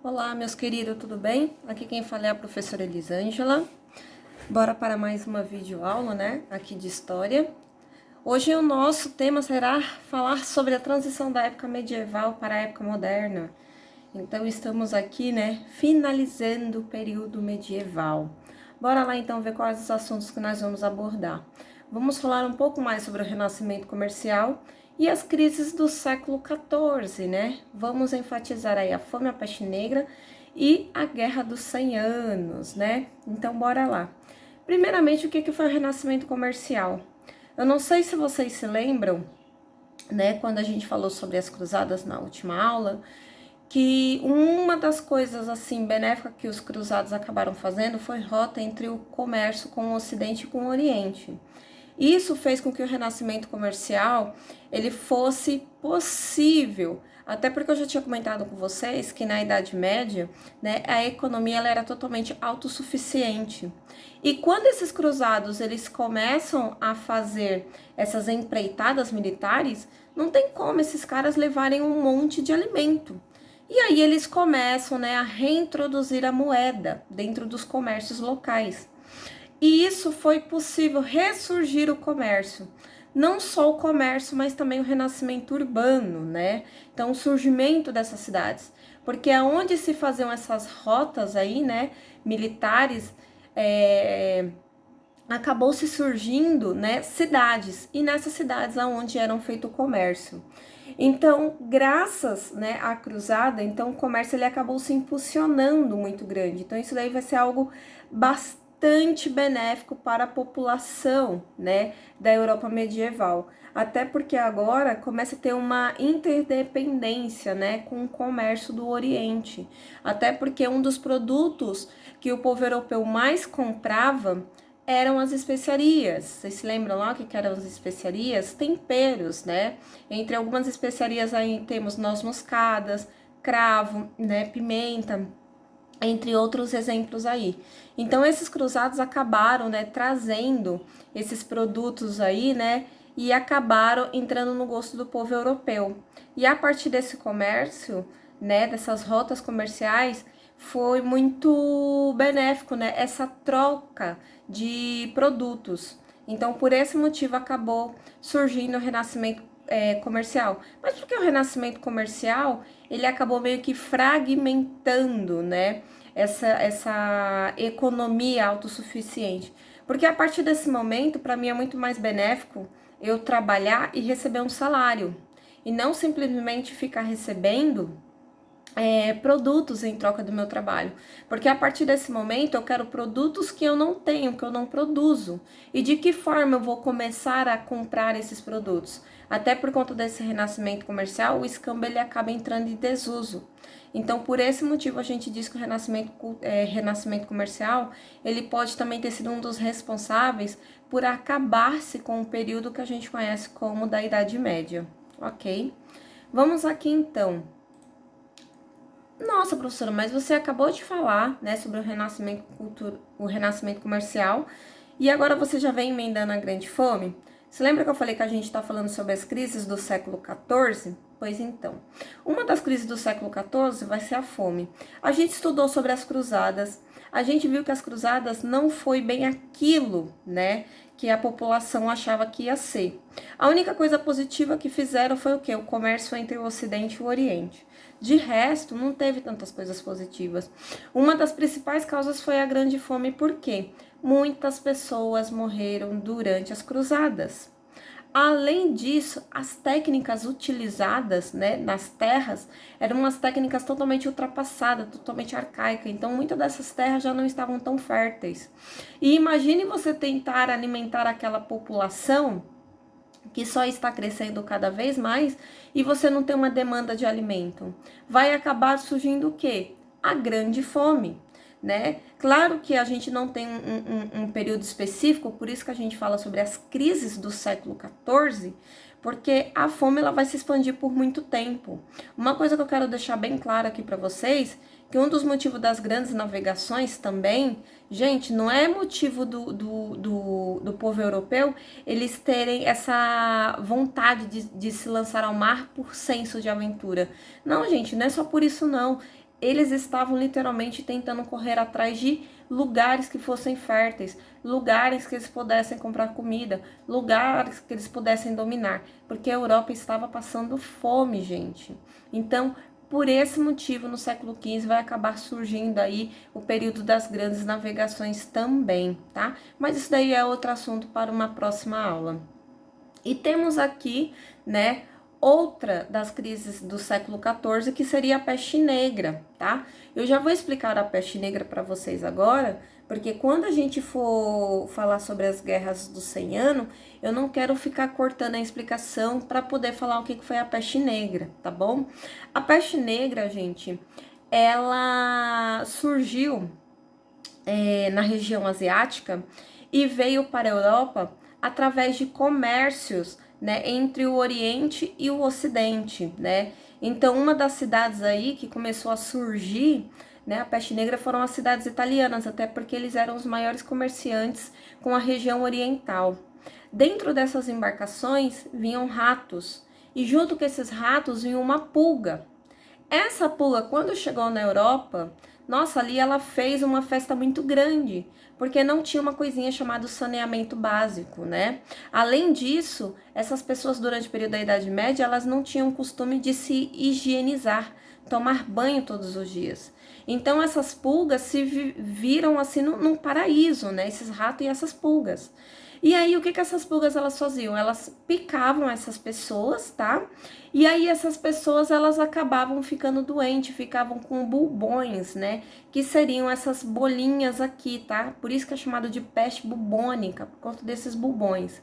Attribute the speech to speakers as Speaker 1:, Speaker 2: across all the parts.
Speaker 1: Olá, meus queridos, tudo bem? Aqui quem fala é a professora Elisângela. Bora para mais uma videoaula, né? Aqui de história. Hoje o nosso tema será falar sobre a transição da época medieval para a época moderna. Então estamos aqui, né, finalizando o período medieval. Bora lá então ver quais os assuntos que nós vamos abordar. Vamos falar um pouco mais sobre o Renascimento comercial e as crises do século XIV, né? Vamos enfatizar aí a fome, a peste negra e a Guerra dos 100 Anos, né? Então, bora lá. Primeiramente, o que foi o Renascimento comercial? Eu não sei se vocês se lembram, né, quando a gente falou sobre as cruzadas na última aula, que uma das coisas assim benéficas que os cruzados acabaram fazendo foi rota entre o comércio com o Ocidente e com o Oriente. Isso fez com que o renascimento comercial ele fosse possível, até porque eu já tinha comentado com vocês que na Idade Média, né, a economia ela era totalmente autossuficiente. E quando esses cruzados eles começam a fazer essas empreitadas militares, não tem como esses caras levarem um monte de alimento. E aí eles começam, né, a reintroduzir a moeda dentro dos comércios locais. E isso foi possível ressurgir o comércio. Não só o comércio, mas também o renascimento urbano, né? Então, o surgimento dessas cidades. Porque aonde se faziam essas rotas aí, né, militares, acabou se surgindo, né, cidades. E nessas cidades aonde eram feito o comércio. Então, graças, né, à cruzada, então o comércio ele acabou se impulsionando muito grande. Então, isso daí vai ser algo bastante benéfico para a população, né, da Europa medieval. Até porque agora começa a ter uma interdependência, né, com o comércio do Oriente. Até porque um dos produtos que o povo europeu mais comprava eram as especiarias. Vocês se lembram lá o que eram as especiarias? Temperos, né? Entre algumas especiarias aí temos noz moscadas, cravo, né, pimenta, entre outros exemplos aí. Então esses cruzados acabaram, né, trazendo esses produtos aí, né, e acabaram entrando no gosto do povo europeu. E a partir desse comércio, né, dessas rotas comerciais, foi muito benéfico, né, essa troca de produtos. Então, por esse motivo, acabou surgindo o renascimento comercial. Mas por que o renascimento comercial, ele acabou meio que fragmentando, né, essa economia autossuficiente? Porque a partir desse momento, para mim, é muito mais benéfico eu trabalhar e receber um salário. E não simplesmente ficar recebendo produtos em troca do meu trabalho. Porque a partir desse momento eu quero produtos que eu não tenho, que eu não produzo. E de que forma eu vou começar a comprar esses produtos? Até por conta desse renascimento comercial, o escambo ele acaba entrando em desuso. Então, por esse motivo, a gente diz que o renascimento comercial, ele pode também ter sido um dos responsáveis por acabar-se com o período que a gente conhece como da Idade Média, ok? Vamos aqui, então. Nossa, professora, mas você acabou de falar, né, sobre o renascimento comercial, e agora você já vem emendando a Grande Fome? Você lembra que eu falei que a gente está falando sobre as crises do século XIV? Pois então, uma das crises do século XIV vai ser a fome. A gente estudou sobre as cruzadas, a gente viu que as cruzadas não foi bem aquilo, né, que a população achava que ia ser. A única coisa positiva que fizeram foi o quê? O comércio entre o Ocidente e o Oriente. De resto, não teve tantas coisas positivas. Uma das principais causas foi a Grande Fome, porque muitas pessoas morreram durante as cruzadas. Além disso, as técnicas utilizadas, né, nas terras eram umas técnicas totalmente ultrapassadas, totalmente arcaicas. Então, muitas dessas terras já não estavam tão férteis. E imagine você tentar alimentar aquela população que só está crescendo cada vez mais e você não tem uma demanda de alimento. Vai acabar surgindo o quê? A grande fome, né? Claro que a gente não tem um período específico, por isso que a gente fala sobre as crises do século XIV, porque a fome ela vai se expandir por muito tempo. Uma coisa que eu quero deixar bem claro aqui para vocês, que um dos motivos das grandes navegações também, gente, não é motivo do povo europeu eles terem essa vontade de se lançar ao mar por senso de aventura. Não, gente, não é só por isso não. eles estavam literalmente tentando correr atrás de lugares que fossem férteis, lugares que eles pudessem comprar comida, lugares que eles pudessem dominar, porque a Europa estava passando fome, gente. Então, por esse motivo, no século XV vai acabar surgindo aí o período das grandes navegações também, tá? Mas isso daí é outro assunto para uma próxima aula. E temos aqui, né, outra das crises do século XIV, que seria a peste negra, tá? Eu já vou explicar a peste negra para vocês agora, porque quando a gente for falar sobre as guerras do 100 anos, eu não quero ficar cortando a explicação para poder falar o que foi a peste negra, tá bom? A peste negra, gente, ela surgiu na região asiática e veio para a Europa através de comércios, né, entre o Oriente e o Ocidente, né? Então, uma das cidades aí que começou a surgir, né, a peste negra foram as cidades italianas, até porque eles eram os maiores comerciantes com a região oriental. Dentro dessas embarcações vinham ratos, e junto com esses ratos vinha uma pulga. Essa pulga, quando chegou na Europa, nossa, ali ela fez uma festa muito grande, porque não tinha uma coisinha chamada saneamento básico, né? Além disso, essas pessoas durante o período da Idade Média, elas não tinham costume de se higienizar, tomar banho todos os dias. Então essas pulgas se viram assim num paraíso, né? Esses ratos e essas pulgas. E aí, o que essas pulgas elas faziam? Elas picavam essas pessoas, tá? E aí, essas pessoas, elas acabavam ficando doentes, ficavam com bubões, né? Que seriam essas bolinhas aqui, tá? Por isso que é chamado de peste bubônica, por conta desses bubões.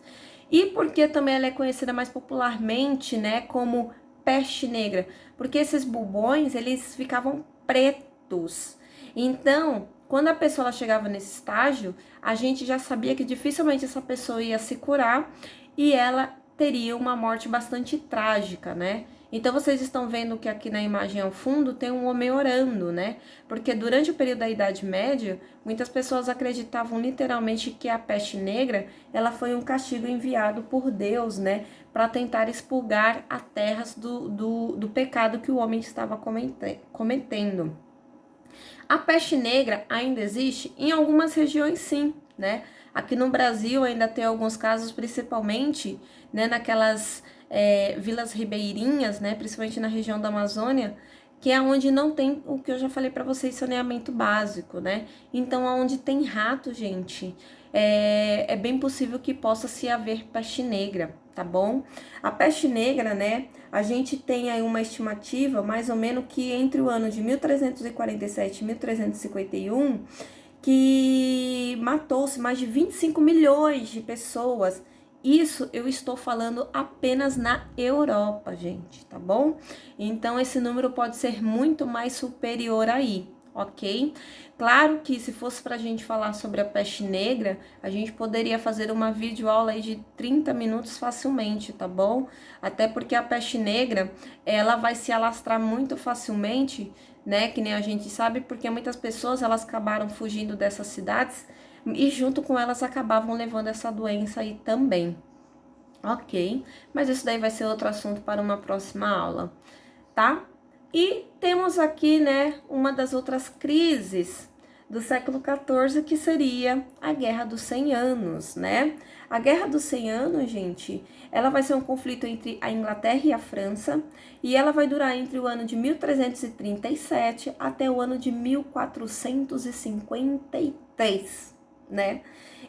Speaker 1: E porque também ela é conhecida mais popularmente, né, como peste negra? Porque esses bubões, eles ficavam pretos. Então, quando a pessoa ela chegava nesse estágio, a gente já sabia que dificilmente essa pessoa ia se curar e ela teria uma morte bastante trágica, né? Então vocês estão vendo que aqui na imagem ao fundo tem um homem orando, né? Porque durante o período da Idade Média, muitas pessoas acreditavam literalmente que a peste negra, ela foi um castigo enviado por Deus, né? Para tentar expurgar as terras do pecado que o homem estava cometendo. A peste negra ainda existe em algumas regiões, sim, né? Aqui no Brasil ainda tem alguns casos, principalmente, né, naquelas vilas ribeirinhas, né, principalmente na região da Amazônia, que é onde não tem o que eu já falei para vocês, saneamento básico, né? Então, onde tem rato, gente, é bem possível que possa se haver peste negra, tá bom? A peste negra, né, a gente tem aí uma estimativa, mais ou menos, que entre o ano de 1347 e 1351, que matou-se mais de 25 milhões de pessoas. Isso eu estou falando apenas na Europa, gente, tá bom? Então, esse número pode ser muito mais superior aí, ok? Claro que se fosse pra gente falar sobre a peste negra, a gente poderia fazer uma videoaula aí de 30 minutos facilmente, tá bom? Até porque a peste negra, ela vai se alastrar muito facilmente, né? Que nem a gente sabe, porque muitas pessoas, elas acabaram fugindo dessas cidades e junto com elas acabavam levando essa doença aí também. Ok? Mas isso daí vai ser outro assunto para uma próxima aula, tá? E temos aqui, né, uma das outras crises do século XIV, que seria a Guerra dos 100 Anos, né? A Guerra dos 100 Anos, gente, ela vai ser um conflito entre a Inglaterra e a França, e ela vai durar entre o ano de 1337 até o ano de 1453, né?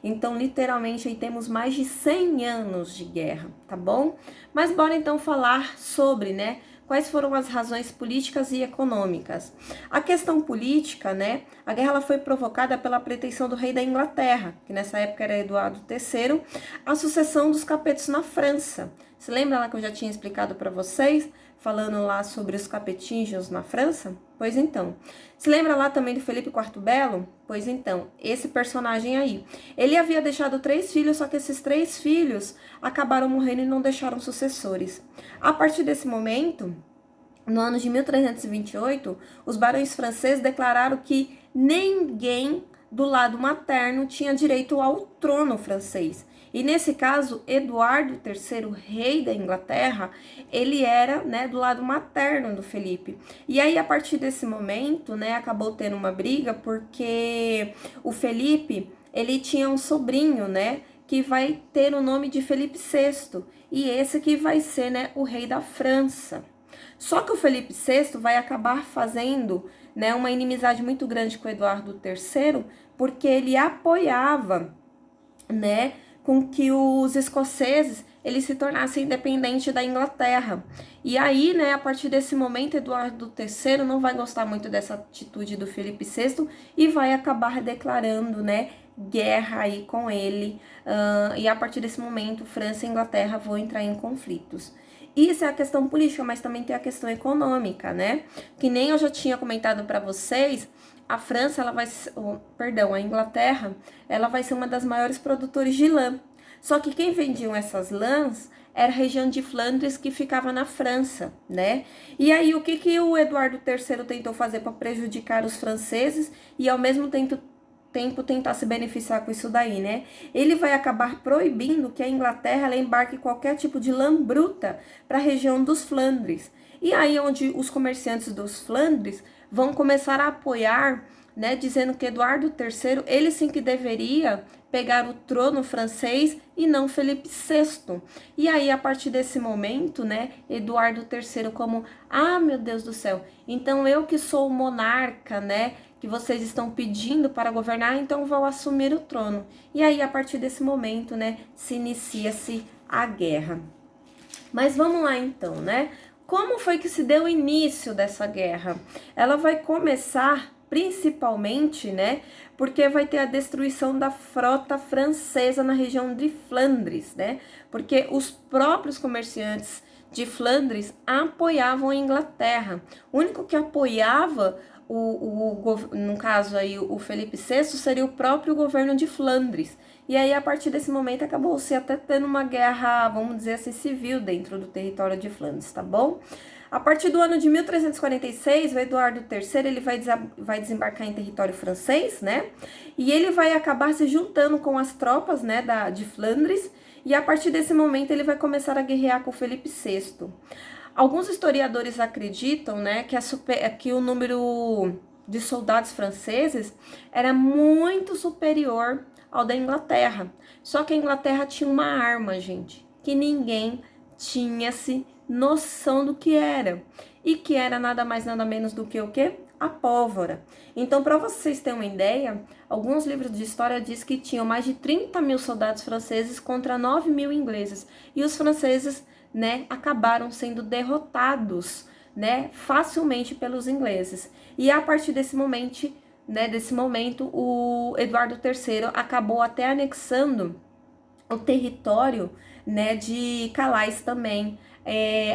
Speaker 1: Então, literalmente, aí temos mais de 100 anos de guerra, tá bom? Mas bora então falar sobre, né, quais foram as razões políticas e econômicas. A questão política, né, a guerra ela foi provocada pela pretensão do rei da Inglaterra, que nessa época era Eduardo III, a sucessão dos capetos na França. Se lembra lá que eu já tinha explicado para vocês, falando lá sobre os capetinhos na França? Pois então. Se lembra lá também do Felipe IV Belo? Pois então, esse personagem aí. Ele havia deixado 3 filhos, só que esses 3 filhos acabaram morrendo e não deixaram sucessores. A partir desse momento, no ano de 1328, os barões franceses declararam que ninguém do lado materno tinha direito ao trono francês. E nesse caso, Eduardo III, rei da Inglaterra, ele era, né, do lado materno do Felipe. E aí, a partir desse momento, né, acabou tendo uma briga, porque o Felipe, ele tinha um sobrinho, né, que vai ter o nome de Felipe VI, e esse que vai ser, né, o rei da França. Só que o Felipe VI vai acabar fazendo, né, uma inimizade muito grande com o Eduardo III, porque ele apoiava, né, com que os escoceses eles se tornassem independentes da Inglaterra. E aí, né, a partir desse momento, Eduardo III não vai gostar muito dessa atitude do Felipe VI e vai acabar declarando, né, guerra aí com ele. E a partir desse momento, França e Inglaterra vão entrar em conflitos. Isso é a questão política, mas também tem a questão econômica, né? Que nem eu já tinha comentado para vocês, a França, ela vai, a Inglaterra, ela vai ser uma das maiores produtores de lã. Só que quem vendiam essas lãs era a região de Flandres, que ficava na França, né? E aí, o que o Eduardo III tentou fazer para prejudicar os franceses e ao mesmo tempo tentar se beneficiar com isso daí, né? Ele vai acabar proibindo que a Inglaterra ela embarque qualquer tipo de lã bruta para a região dos Flandres. E aí onde os comerciantes dos Flandres vão começar a apoiar, né, dizendo que Eduardo III, ele sim que deveria pegar o trono francês e não Felipe VI. E aí, a partir desse momento, né, Eduardo III como, meu Deus do céu, então eu que sou o monarca, né, que vocês estão pedindo para governar, então vou assumir o trono. E aí, a partir desse momento, né, se inicia-se a guerra. Mas vamos lá então, né? Como foi que se deu o início dessa guerra? Ela vai começar principalmente, né, porque vai ter a destruição da frota francesa na região de Flandres, né? Porque os próprios comerciantes de Flandres apoiavam a Inglaterra. O único que apoiava no caso aí, o Felipe VI seria o próprio governo de Flandres. E aí, a partir desse momento, acabou-se até tendo uma guerra, vamos dizer assim, civil dentro do território de Flandres, tá bom? A partir do ano de 1346, o Eduardo III ele vai desembarcar em território francês, né? E ele vai acabar se juntando com as tropas, né, de Flandres. E a partir desse momento, ele vai começar a guerrear com o Felipe VI. Alguns historiadores acreditam, né, que o número de soldados franceses era muito superior ao da Inglaterra. Só que a Inglaterra tinha uma arma, gente, que ninguém tinha-se noção do que era. E que era nada mais, nada menos do que o quê? A pólvora. Então, para vocês terem uma ideia, alguns livros de história dizem que tinham mais de 30 mil soldados franceses contra 9 mil ingleses. E os franceses, né, acabaram sendo derrotados, né, facilmente pelos ingleses. E a partir desse momento, o Eduardo III acabou até anexando o território, né, de Calais também,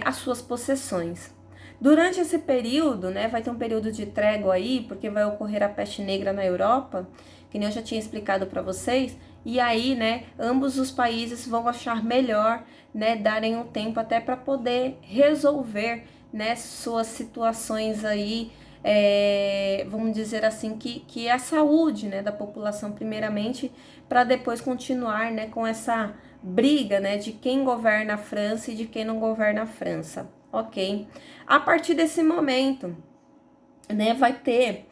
Speaker 1: as suas possessões. Durante esse período, né, vai ter um período de trégua aí, porque vai ocorrer a peste negra na Europa, que nem eu já tinha explicado para vocês, e aí, né, ambos os países vão achar melhor, né, darem um tempo até para poder resolver, né, suas situações aí, vamos dizer assim, que é a saúde, né, da população primeiramente, para depois continuar, né, com essa briga, né, de quem governa a França e de quem não governa a França, ok? A partir desse momento, né, vai ter,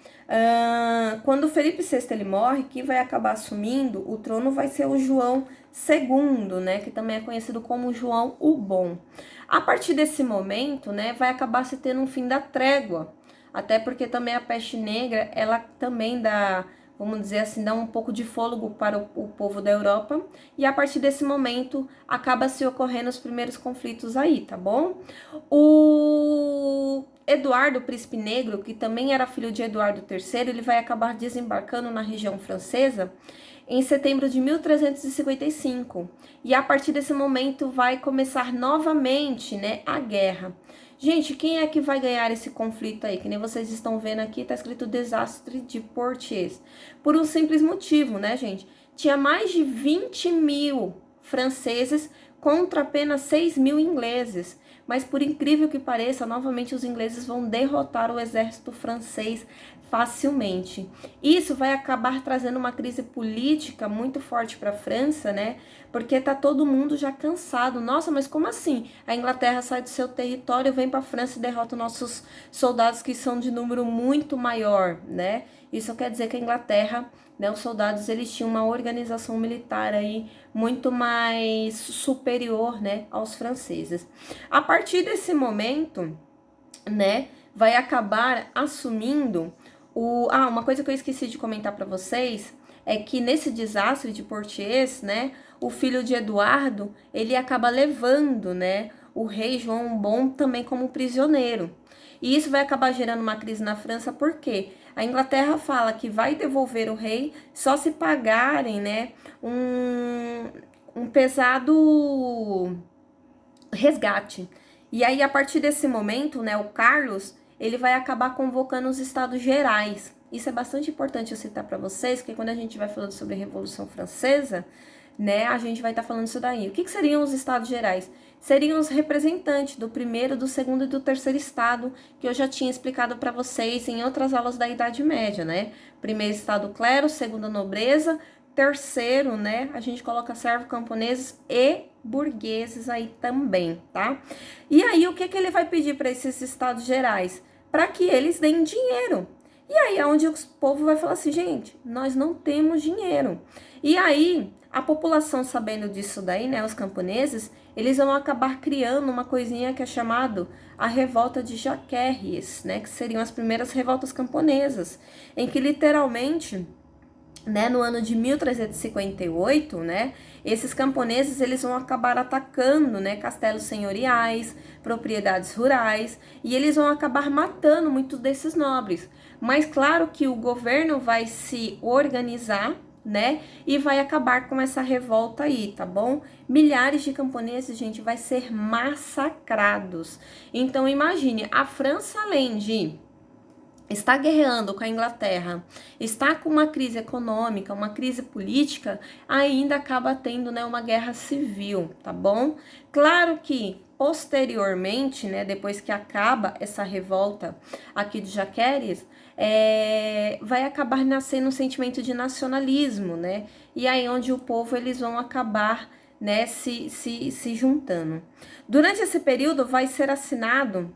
Speaker 1: quando o Felipe VI ele morre, quem vai acabar assumindo o trono vai ser o João II, né, que também é conhecido como João o Bom. A partir desse momento, né, vai acabar se tendo um fim da trégua, até porque também a peste negra, ela também dá, vamos dizer assim, dá um pouco de fôlego para o povo da Europa, e a partir desse momento acaba se ocorrendo os primeiros conflitos aí, tá bom? O Eduardo, o Príncipe Negro, que também era filho de Eduardo III, ele vai acabar desembarcando na região francesa em setembro de 1355, e a partir desse momento vai começar novamente, né, a guerra. Gente, quem é que vai ganhar esse conflito aí? Que nem vocês estão vendo aqui, tá escrito desastre de Poitiers. Por um simples motivo, né, gente? Tinha mais de 20 mil franceses contra apenas 6 mil ingleses. mas por incrível que pareça, novamente os ingleses vão derrotar o exército francês facilmente. Isso vai acabar trazendo uma crise política muito forte para a França, né? Porque tá todo mundo já cansado. Nossa, mas como assim? A Inglaterra sai do seu território, vem para a França e derrota nossos soldados que são de número muito maior, né? Isso quer dizer que a Inglaterra, né, os soldados, eles tinham uma organização militar aí muito mais superior, né, aos franceses. A partir desse momento, né, vai acabar assumindo uma coisa que eu esqueci de comentar para vocês é que nesse desastre de Poitiers, né, o filho de Eduardo, ele acaba levando, né, o rei João Bom também como prisioneiro. E isso vai acabar gerando uma crise na França, porque a Inglaterra fala que vai devolver o rei só se pagarem, né, um pesado resgate. E aí, a partir desse momento, né, o Carlos, ele vai acabar convocando os Estados Gerais. Isso é bastante importante eu citar para vocês, porque quando a gente vai falando sobre a Revolução Francesa, né, a gente vai estar falando isso daí. O que seriam os Estados Gerais? Seriam os representantes do primeiro, do segundo e do terceiro estado, que eu já tinha explicado para vocês em outras aulas da Idade Média, né? Primeiro estado, clero, segundo, nobreza, terceiro, né, a gente coloca servo, camponeses e burgueses aí também, tá? E aí, o que ele vai pedir para esses estados gerais? Para que eles deem dinheiro. E aí é onde o povo vai falar assim, gente, nós não temos dinheiro. E aí, a população sabendo disso daí, né, os camponeses, eles vão acabar criando uma coisinha que é chamado a revolta de Jacques, né, que seriam as primeiras revoltas camponesas, em que literalmente, né, no ano de 1358, né, esses camponeses eles vão acabar atacando, né, castelos senhoriais, propriedades rurais, e eles vão acabar matando muitos desses nobres. Mas claro que o governo vai se organizar, né, e vai acabar com essa revolta aí, tá bom? Milhares de camponeses, gente, vai ser massacrados. Então imagine, a França, além de está guerreando com a Inglaterra, está com uma crise econômica, uma crise política, ainda acaba tendo, né, uma guerra civil, tá bom? Claro que posteriormente, né, depois que acaba essa revolta aqui de Jacques, vai acabar nascendo um sentimento de nacionalismo, né? E aí onde o povo eles vão acabar, né, se juntando. Durante esse período vai ser assinado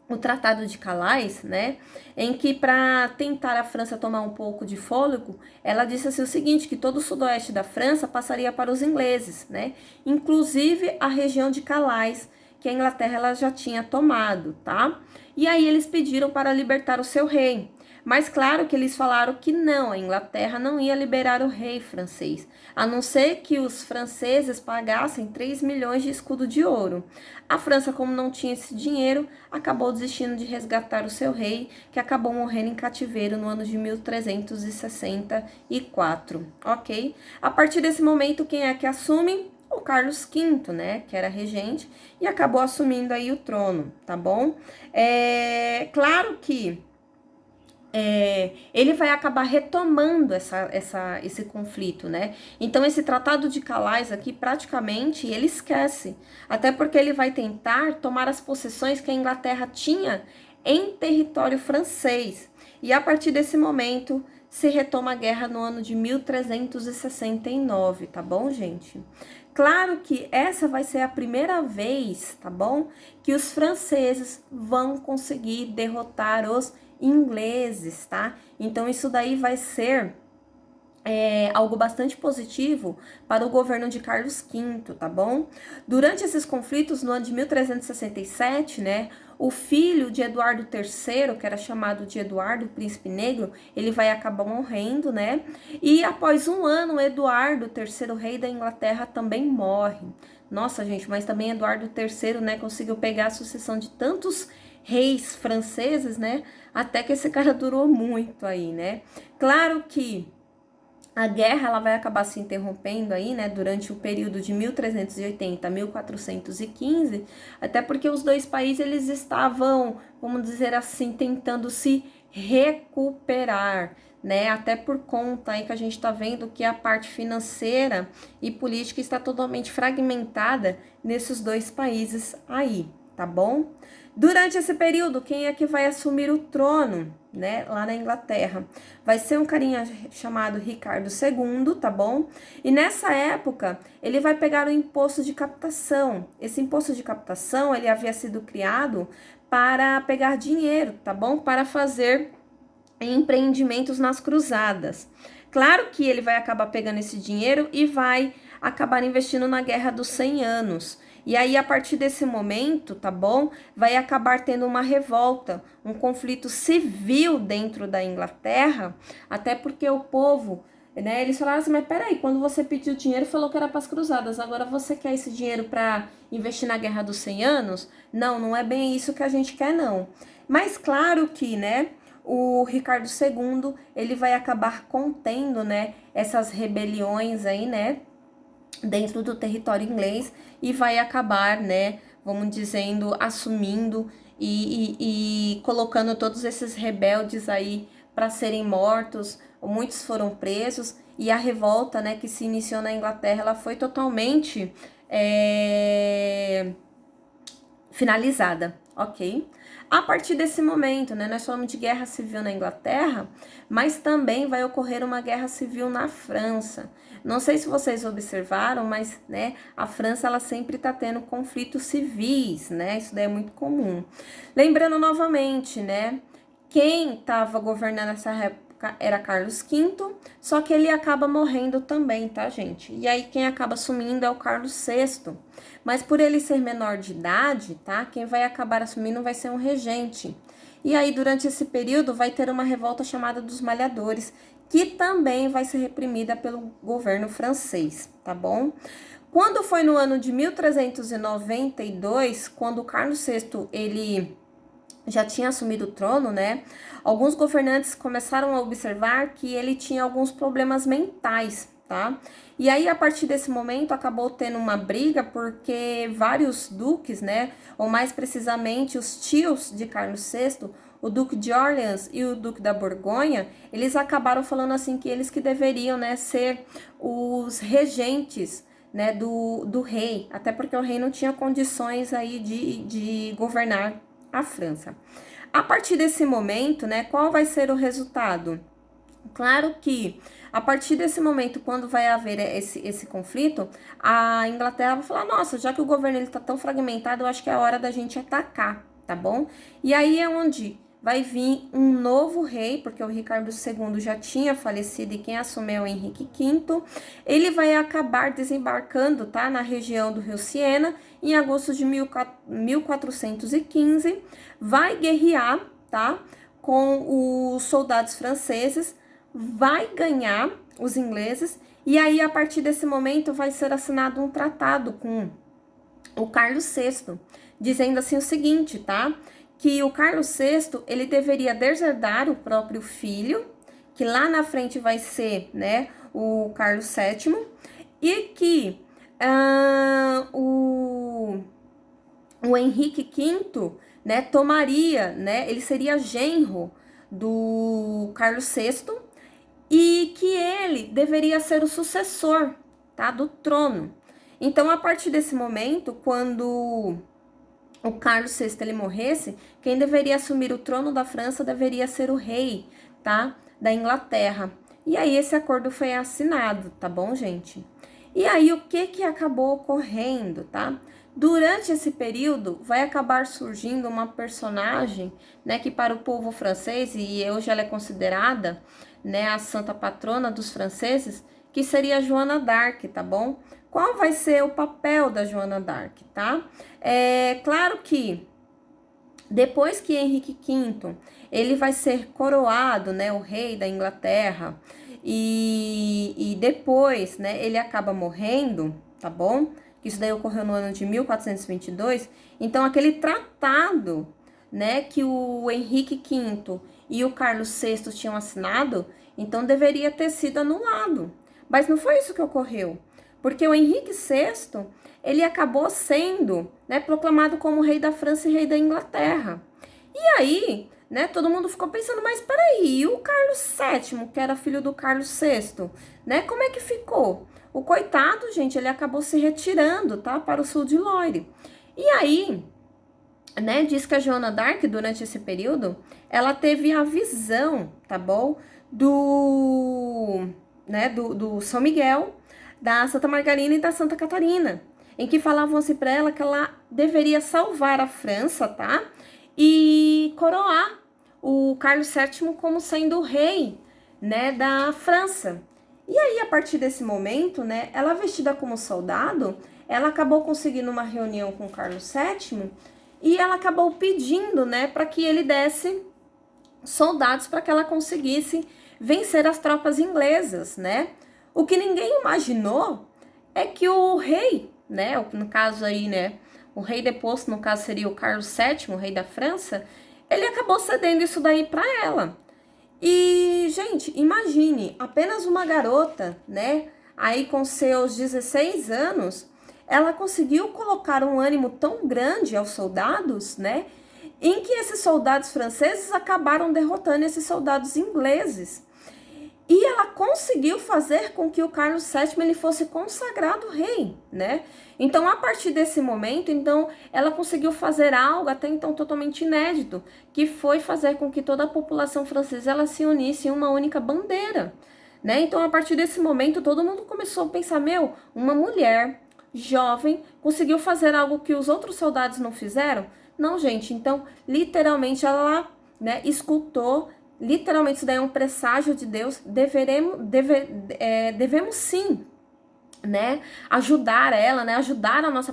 Speaker 1: o Tratado de Calais, né, em que para tentar a França tomar um pouco de fôlego, ela disse assim o seguinte, que todo o sudoeste da França passaria para os ingleses, né, inclusive a região de Calais, que a Inglaterra ela já tinha tomado, tá? E aí eles pediram para libertar o seu rei. Mas claro que eles falaram que não, a Inglaterra não ia liberar o rei francês, a não ser que os franceses pagassem 3 milhões de escudo de ouro. A França, como não tinha esse dinheiro, acabou desistindo de resgatar o seu rei, que acabou morrendo em cativeiro no ano de 1364, ok? A partir desse momento, quem é que assume? O Carlos V, né, que era regente, e acabou assumindo aí o trono, tá bom? Claro que ele vai acabar retomando esse conflito, né? Então, esse Tratado de Calais aqui, praticamente, ele esquece. Até porque ele vai tentar tomar as possessões que a Inglaterra tinha em território francês. E a partir desse momento, se retoma a guerra no ano de 1369, tá bom, gente? Claro que essa vai ser a primeira vez, tá bom? Que os franceses vão conseguir derrotar os ingleses, tá? Então, isso daí vai ser algo bastante positivo para o governo de Carlos V, tá bom? Durante esses conflitos, no ano de 1367, né, o filho de Eduardo III, que era chamado de Eduardo, Príncipe Negro, ele vai acabar morrendo, né? E após um ano, Eduardo III, rei da Inglaterra, também morre. Nossa, gente, mas também Eduardo III, né, conseguiu pegar a sucessão de tantos reis franceses, né? Até que esse cara durou muito aí, né? Claro que a guerra ela vai acabar se interrompendo aí, né, durante o período de 1380 a 1415, até porque os dois países eles estavam, vamos dizer assim, tentando se recuperar, né, até por conta aí que a gente está vendo que a parte financeira e política está totalmente fragmentada nesses dois países aí, tá bom? Durante esse período, quem é que vai assumir o trono, né, lá na Inglaterra? Vai ser um carinha chamado Ricardo II, tá bom? E nessa época, ele vai pegar o imposto de captação. Esse imposto de captação, ele havia sido criado para pegar dinheiro, tá bom? Para fazer empreendimentos nas cruzadas. Claro que ele vai acabar pegando esse dinheiro e vai acabar investindo na Guerra dos 100 Anos. E aí, a partir desse momento, tá bom? Vai acabar tendo uma revolta, um conflito civil dentro da Inglaterra, até porque o povo, né? Eles falaram assim, mas peraí, quando você pediu dinheiro, falou que era para as cruzadas, agora você quer esse dinheiro para investir na Guerra dos 100 Anos? Não, não é bem isso que a gente quer, não. Mas claro que, né? O Ricardo II, ele vai acabar contendo, né, essas rebeliões aí, né, dentro do território inglês e vai acabar, né, vamos dizendo, assumindo e colocando todos esses rebeldes aí para serem mortos, muitos foram presos e a revolta, né, que se iniciou na Inglaterra, ela foi totalmente finalizada, ok? A partir desse momento, né, nós falamos de guerra civil na Inglaterra, mas também vai ocorrer uma guerra civil na França. Não sei se vocês observaram, mas, né, a França, ela sempre está tendo conflitos civis, né, isso daí é muito comum. Lembrando novamente, né, quem estava governando essa época era Carlos V, só que ele acaba morrendo também, tá, gente? E aí quem acaba assumindo é o Carlos VI. Mas por ele ser menor de idade, tá? Quem vai acabar assumindo vai ser um regente. E aí durante esse período vai ter uma revolta chamada dos Malhadores, que também vai ser reprimida pelo governo francês, tá bom? Quando foi no ano de 1392, quando Carlos VI, ele já tinha assumido o trono, né? Alguns governantes começaram a observar que ele tinha alguns problemas mentais, tá? E aí, a partir desse momento, acabou tendo uma briga porque vários duques, né? Ou mais precisamente, os tios de Carlos VI, o Duque de Orleans e o Duque da Borgonha, eles acabaram falando assim que eles que deveriam, né, ser os regentes, né, do rei, até porque o rei não tinha condições aí de governar a França. A partir desse momento, né, qual vai ser o resultado? Claro que a partir desse momento, quando vai haver esse conflito, a Inglaterra vai falar, nossa, já que o governo está tão fragmentado, eu acho que é a hora da gente atacar, tá bom? E aí é onde vai vir um novo rei, porque o Ricardo II já tinha falecido e quem assumiu é o Henrique V. Ele vai acabar desembarcando, tá, na região do Rio Siena, em agosto de 1415, vai guerrear, tá, com os soldados franceses, vai ganhar os ingleses, e aí a partir desse momento vai ser assinado um tratado com o Carlos VI, dizendo assim o seguinte, tá? Que o Carlos VI, ele deveria deserdar o próprio filho, que lá na frente vai ser, né, o Carlos VII, e que o Henrique V, né, tomaria, né, ele seria genro do Carlos VI, e que ele deveria ser o sucessor, tá, do trono. Então, a partir desse momento, quando o Carlos VI ele morresse, quem deveria assumir o trono da França deveria ser o rei, tá, da Inglaterra. E aí esse acordo foi assinado, tá bom, gente? E aí o que acabou ocorrendo, tá? Durante esse período vai acabar surgindo uma personagem, né, que para o povo francês, e hoje ela é considerada, né, a santa patrona dos franceses, que seria Joana d'Arc, tá bom? Qual vai ser o papel da Joana d'Arc, tá? É claro que depois que Henrique V, ele vai ser coroado, né, o rei da Inglaterra, e depois, né, ele acaba morrendo, tá bom? Isso daí ocorreu no ano de 1422, então aquele tratado, né, que o Henrique V e o Carlos VI tinham assinado, então deveria ter sido anulado. Mas não foi isso que ocorreu, porque o Henrique VI, ele acabou sendo, né, proclamado como rei da França e rei da Inglaterra. E aí, né, todo mundo ficou pensando, mas peraí, e o Carlos VII, que era filho do Carlos VI, né, como é que ficou? O coitado, gente, ele acabou se retirando, tá, para o sul de Loire. E aí, né, diz que a Joana d'Arc, durante esse período, ela teve a visão, tá bom, do São Miguel, da Santa Margarina e da Santa Catarina, em que falavam assim para ela que ela deveria salvar a França, tá, e coroar o Carlos VII como sendo o rei, né, da França. E aí, a partir desse momento, né, ela vestida como soldado, ela acabou conseguindo uma reunião com Carlos VII e ela acabou pedindo, né, para que ele desse soldados para que ela conseguisse vencer as tropas inglesas, né? O que ninguém imaginou é que o rei, né, no caso aí, né, o rei deposto, no caso seria o Carlos VII, o rei da França, ele acabou cedendo isso daí para ela. E, gente, imagine, apenas uma garota, né, aí com seus 16 anos, ela conseguiu colocar um ânimo tão grande aos soldados, né, em que esses soldados franceses acabaram derrotando esses soldados ingleses. E ela conseguiu fazer com que o Carlos VII ele fosse consagrado rei, né? Então, a partir desse momento, então, ela conseguiu fazer algo até então totalmente inédito, que foi fazer com que toda a população francesa ela se unisse em uma única bandeira, né? Então, a partir desse momento, todo mundo começou a pensar, meu, uma mulher jovem conseguiu fazer algo que os outros soldados não fizeram? Não, gente, então, literalmente, ela, né, escutou. Literalmente, isso daí é um presságio de Deus. Devemos sim, né, ajudar ela, né, ajudar a nossa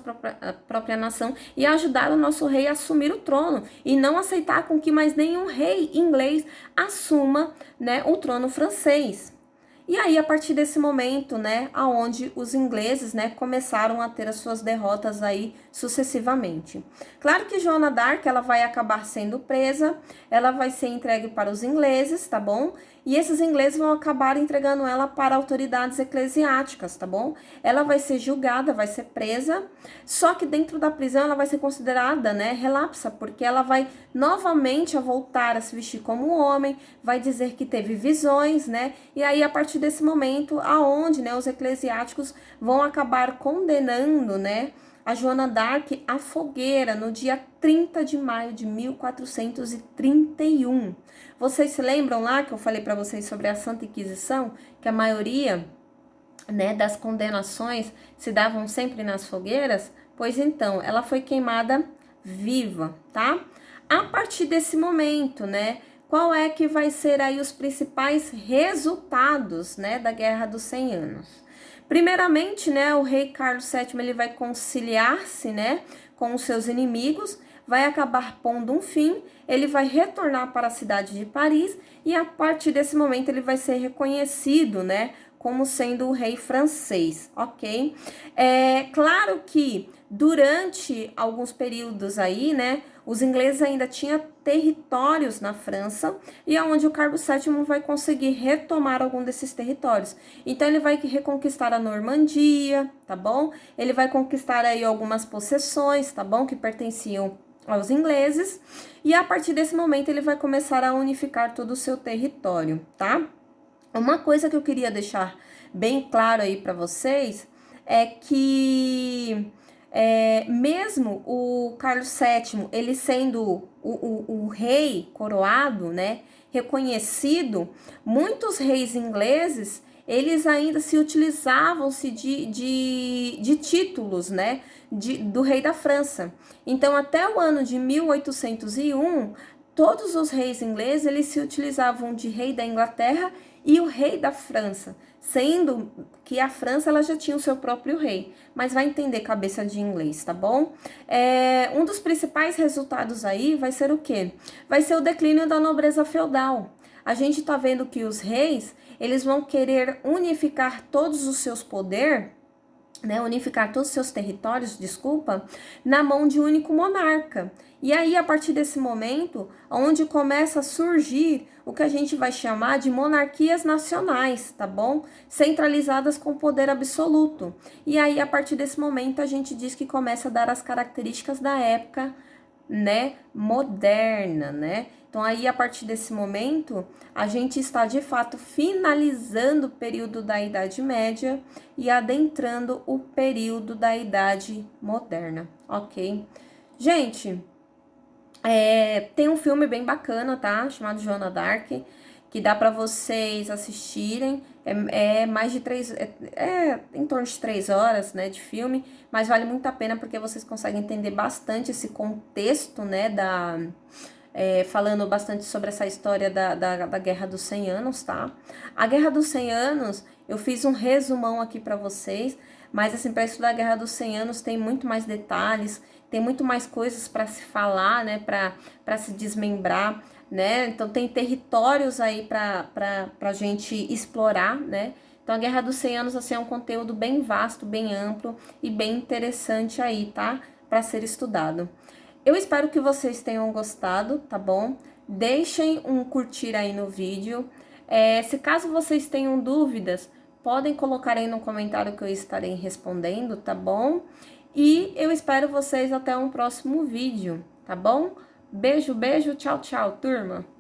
Speaker 1: própria nação e ajudar o nosso rei a assumir o trono e não aceitar com que mais nenhum rei inglês assuma, né, o trono francês. E aí, a partir desse momento, né, aonde os ingleses, né, começaram a ter as suas derrotas aí sucessivamente. Claro que Joana d'Arc, ela vai acabar sendo presa, ela vai ser entregue para os ingleses, tá bom? E esses ingleses vão acabar entregando ela para autoridades eclesiásticas, tá bom? Ela vai ser julgada, vai ser presa, só que dentro da prisão ela vai ser considerada, né, relapsa, porque ela vai novamente a voltar a se vestir como um homem, vai dizer que teve visões, né? E aí, a partir desse momento, aonde, né, os eclesiásticos vão acabar condenando, né, a Joana d'Arc à fogueira no dia 30 de maio de 1431. Vocês se lembram lá que eu falei para vocês sobre a Santa Inquisição, que a maioria, né, das condenações se davam sempre nas fogueiras? Pois então, ela foi queimada viva, tá? A partir desse momento, né, qual é que vai ser aí os principais resultados, né, da Guerra dos 100 Anos? Primeiramente, né, o rei Carlos VII ele vai conciliar-se, né, com os seus inimigos, vai acabar pondo um fim, ele vai retornar para a cidade de Paris e a partir desse momento ele vai ser reconhecido, né, como sendo o rei francês, ok? É claro que durante alguns períodos aí, né, os ingleses ainda tinham territórios na França e é onde o Carlos VII vai conseguir retomar algum desses territórios. Então ele vai reconquistar a Normandia, tá bom? Ele vai conquistar aí algumas possessões, tá bom? Que pertenciam aos ingleses e a partir desse momento ele vai começar a unificar todo o seu território, tá? Uma coisa que eu queria deixar bem claro aí para vocês é que mesmo o Carlos VII, ele sendo o rei coroado, né, reconhecido, muitos reis ingleses, eles ainda se utilizavam-se de títulos, né, do rei da França. Então, até o ano de 1801, todos os reis ingleses, eles se utilizavam de rei da Inglaterra e o rei da França, sendo que a França ela já tinha o seu próprio rei, mas vai entender cabeça de inglês, tá bom? Um dos principais resultados aí vai ser o quê? Vai ser o declínio da nobreza feudal. A gente tá vendo que os reis, eles vão querer unificar todos os seus poderes, né, unificar todos os seus territórios, desculpa, na mão de um único monarca. E aí, a partir desse momento, onde começa a surgir o que a gente vai chamar de monarquias nacionais, tá bom? Centralizadas com poder absoluto. E aí, a partir desse momento, a gente diz que começa a dar as características da época, né, moderna, né? Então aí a partir desse momento, a gente está de fato finalizando o período da Idade Média e adentrando o período da Idade Moderna, ok? Gente, Tem um filme bem bacana, tá? Chamado Joana Dark, que dá pra vocês assistirem. É mais de três, em torno de 3 horas, né, de filme, mas vale muito a pena porque vocês conseguem entender bastante esse contexto, né, falando bastante sobre essa história da Guerra dos 100 Anos, tá? A Guerra dos 100 Anos, eu fiz um resumão aqui para vocês, mas assim, para estudar a Guerra dos 100 Anos tem muito mais detalhes, tem muito mais coisas para se falar, né, para se desmembrar, né? Então tem territórios aí para gente explorar, né? Então a Guerra dos 100 Anos assim é um conteúdo bem vasto, bem amplo e bem interessante aí, tá? Para ser estudado. Eu espero que vocês tenham gostado, tá bom? Deixem um curtir aí no vídeo. Se caso vocês tenham dúvidas, podem colocar aí no comentário que eu estarei respondendo, tá bom? E eu espero vocês até um próximo vídeo, tá bom? Beijo, beijo, tchau, tchau, turma!